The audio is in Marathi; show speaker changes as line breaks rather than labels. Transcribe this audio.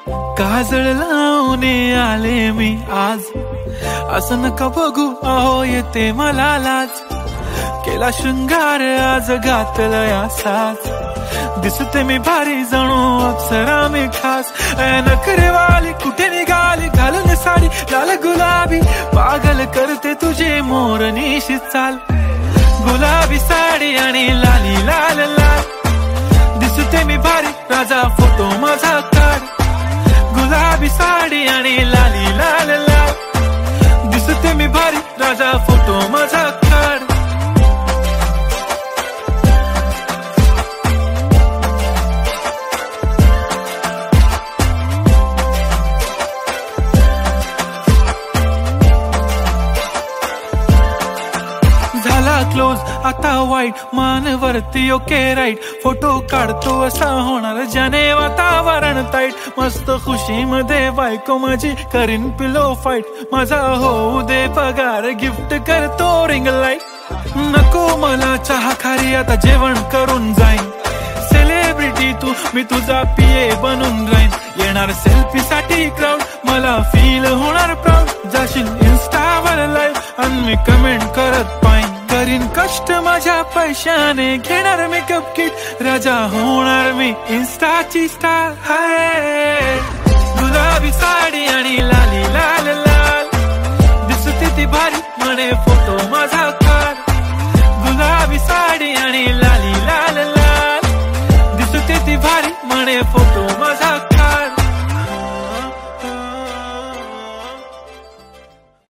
काजळ लावून आले मी आज, असं नका बघू अहो येते मला लाज. केला शृंगार आज घातला या साज, दिसते मी भारी जणू अप्सरा मी खास. नखरेवाली कुठे निघाली घालून साडी लाल गुलाबी, पागल करते तुझे मोरनीशी चाल. गुलाबी साडी आणि लाली लाल लाल, दिसते मी भारी राजा फोटो माझा काढ. गुलाबी साडी आणि लाली लाल लाल, दिसते मी भारी राजा फोटो माझा काढ. झाला क्लोज आता वाईट, मान वरती ओके राईट. फोटो काढतो असा होणार ज्याने वातावरण ताईट. मस्त खुशी मध्ये बायको माझी करीन पिलो फाईट. माझा होऊ दे पगार गिफ्ट करतो रिंग लाईट. नको मला चहा खारी आता जेवण करून जाईन. सेलिब्रिटी तू मी तुझा पिये बनून राहीन. येणार सेल्फी साठी क्राऊड मला फील होणार प्राऊड. जाशील इन्स्टावर लाईव्ह आणि मी कमेंट करत पाहिन. करीन कष्ट माझ्या पैशाने घेणार मेकअप किट. राजा होणार मी इन्स्टाची स्टार. हाय गुलाबी साडी आणि लाली लाल लाल, दिसते ती भारी म्हणे फोटो माझा काढ. गुलाबी साडी आणि लाली लाल लाल, दिसते ती भारी म्हणे फोटो माझा